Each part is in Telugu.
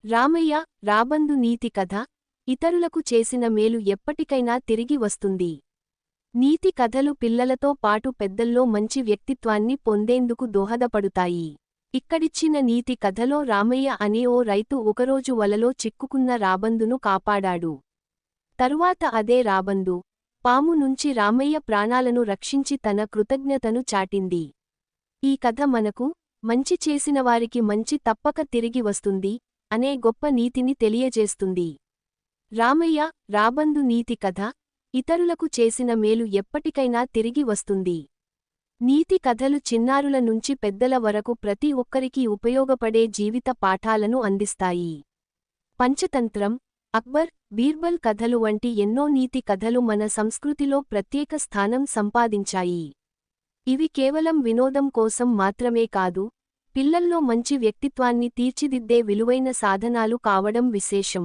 రామయ్య, రాబందు నీతి కథ. ఇతరులకు చేసిన మేలు ఎప్పటికైనా తిరిగి వస్తుంది. నీతి కథలు పిల్లలతో పాటు పెద్దల్లో మంచి వ్యక్తిత్వాన్ని పొందేందుకు దోహదపడుతాయి. ఇక్కడిచ్చిన నీతి కథలో రామయ్య అనే ఓ రైతు ఒకరోజు వలలో చిక్కుకున్న రాబందును కాపాడాడు. తరువాత అదే రాబందు పాము నుంచి రామయ్య ప్రాణాలను రక్షించి తన కృతజ్ఞతను చాటింది. ఈ కథ మనకు మంచి చేసినవారికి మంచి తప్పక తిరిగి వస్తుంది అనే గొప్ప నీతిని తెలియజేస్తుంది. రామయ్య, రాబందు నీతి కథ. ఇతరులకు చేసిన మేలు ఎప్పటికైనా తిరిగి వస్తుంది. నీతి కథలు చిన్నారుల నుంచి పెద్దల వరకు ప్రతి ఒక్కరికీ ఉపయోగపడే జీవిత పాఠాలను అందిస్తాయి. పంచతంత్రం, అక్బర్, బీర్బల్ కథలు వంటి ఎన్నో నీతి కథలు మన సంస్కృతిలో ప్రత్యేక స్థానం సంపాదించాయి. ఇవి కేవలం వినోదం కోసం మాత్రమే కాదు, పిల్లల్లో మంచి వ్యక్తిత్వాన్ని తీర్చిదిద్దే విలువైన సాధనాలు కావడం విశేషం.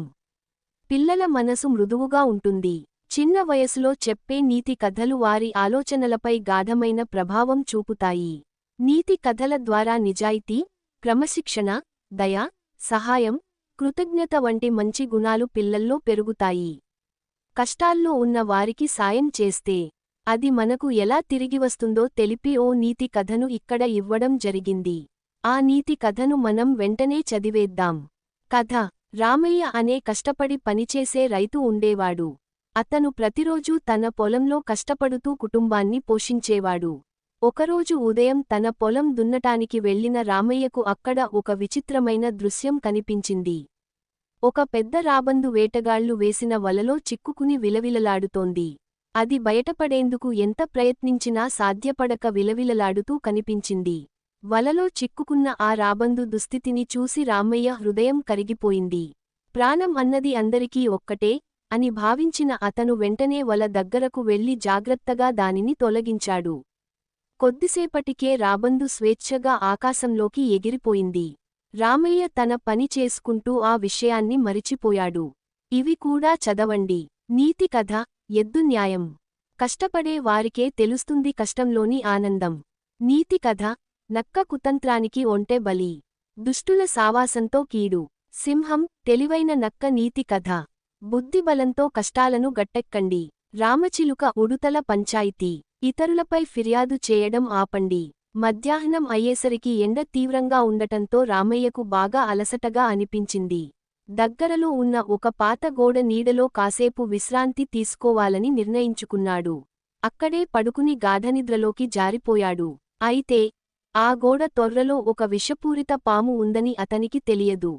పిల్లల మనసు మృదువుగా ఉంటుంది. చిన్న వయసులో చెప్పే నీతి కథలు వారి ఆలోచనలపై గాఢమైన ప్రభావం చూపుతాయి. నీతి కథల ద్వారా నిజాయితీ, క్రమశిక్షణ, దయ, సహాయం, కృతజ్ఞత వంటి మంచి గుణాలు పిల్లల్లో పెరుగుతాయి. కష్టాల్లో ఉన్న వారికి సాయం చేస్తే అది మనకు ఎలా తిరిగివస్తుందో తెలిపి ఓ నీతి కథను ఇక్కడ ఇవ్వడం జరిగింది. ఆ నీతి కథను మనం వెంటనే చదివేద్దాం. కథ: రామయ్య అనే కష్టపడి పనిచేసే రైతు ఉండేవాడు. అతను ప్రతిరోజూ తన పొలంలో కష్టపడుతూ కుటుంబాన్ని పోషించేవాడు. ఒకరోజు ఉదయం తన పొలం దున్నటానికి వెళ్లిన రామయ్యకు అక్కడ ఒక విచిత్రమైన దృశ్యం కనిపించింది. ఒక పెద్ద రాబందు వేటగాళ్లు వేసిన వలలో చిక్కుకుని విలవిలలాడుతోంది. అది బయటపడేందుకు ఎంత ప్రయత్నించినా సాధ్యపడక విలవిలలాడుతూ కనిపించింది. వలలో చిక్కుకున్న ఆ రాబందు దుస్థితిని చూసి రామయ్య హృదయం కరిగిపోయింది. ప్రాణం అన్నది అందరికీ ఒక్కటే అని భావించిన అతను వెంటనే వల దగ్గరకు వెళ్లి జాగ్రత్తగా దానిని తొలగించాడు. కొద్దిసేపటికే రాబందు స్వేచ్ఛగా ఆకాశంలోకి ఎగిరిపోయింది. రామయ్య తన పని చేసుకుంటూ ఆ విషయాన్ని మరిచిపోయాడు. ఇవి కూడా చదవండి. నీతి కథ: ఎద్దు న్యాయం. కష్టపడే వారికే తెలుస్తుంది కష్టంలోని ఆనందం. నీతి కథ: నక్క కుతంత్రానికి ఒంటె బలి. దుష్టుల సావాసంతో కీడు. సింహం, తెలివైన నక్క. నీతి కథ: బుద్ధిబలంతో కష్టాలను గట్టెక్కండి. రామచిలుక, ఉడుతల పంచాయితీ. ఇతరులపై ఫిర్యాదు చేయడం ఆపండి. మధ్యాహ్నం అయ్యేసరికి ఎండ తీవ్రంగా ఉండటంతో రామయ్యకు బాగా అలసటగా అనిపించింది. దగ్గరలో ఉన్న ఒక పాత గోడ నీడలో కాసేపు విశ్రాంతి తీసుకోవాలని నిర్ణయించుకున్నాడు. అక్కడే పడుకుని గాఢనిద్రలోకి జారిపోయాడు. అయితే ఆ గోడ తొర్రలో ఒక విషపూరిత పాము ఉందని అతనికి తెలియదు.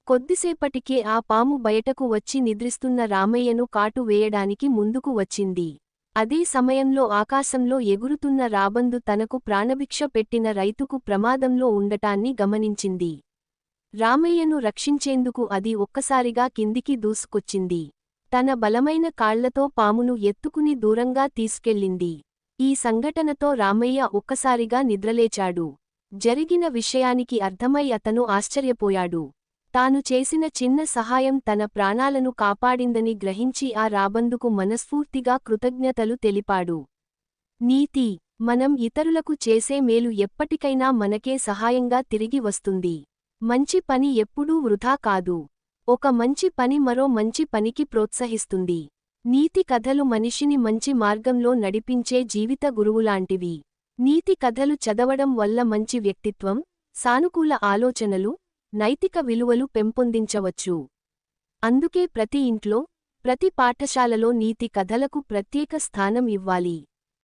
కొద్దిసేపటికే ఆ పాము బయటకు వచ్చి నిద్రిస్తున్న రామయ్యను కాటు వేయడానికి ముందుకు వచ్చింది. అదే సమయంలో ఆకాశంలో ఎగురుతున్న రాబందు తనకు ప్రాణభిక్ష పెట్టిన రైతుకు ప్రమాదంలో ఉండటాన్ని గమనించింది. రామయ్యను రక్షించేందుకు అది ఒక్కసారిగా కిందికి దూసుకొచ్చింది. తన బలమైన కాళ్లతో పామును ఎత్తుకుని దూరంగా తీసుకెళ్ళింది. ఈ సంఘటనతో రామయ్య ఒక్కసారిగా నిద్రలేచాడు. జరిగిన విషయానికి అర్థమై అతను ఆశ్చర్యపోయాడు. తాను చేసిన చిన్న సహాయం తన ప్రాణాలను కాపాడిందని గ్రహించి ఆ రాబందుకు మనస్ఫూర్తిగా కృతజ్ఞతలు తెలిపాడు. నీతి: మనం ఇతరులకు చేసే మేలు ఎప్పటికైనా మనకే సహాయంగా తిరిగి వస్తుంది. మంచి పని ఎప్పుడూ వృధా కాదు. ఒక మంచి పని మరో మంచి పనికి ప్రోత్సహిస్తుంది. నీతి కథలు మనిషిని మంచి మార్గంలో నడిపించే జీవిత గురువులాంటివి. నీతి కథలు చదవడం వల్ల మంచి వ్యక్తిత్వం, సానుకూల ఆలోచనలు, నైతిక విలువలు పెంపొందించవచ్చు. అందుకే ప్రతి ఇంట్లో, ప్రతి పాఠశాలలో నీతి కథలకు ప్రత్యేక స్థానం ఇవ్వాలి.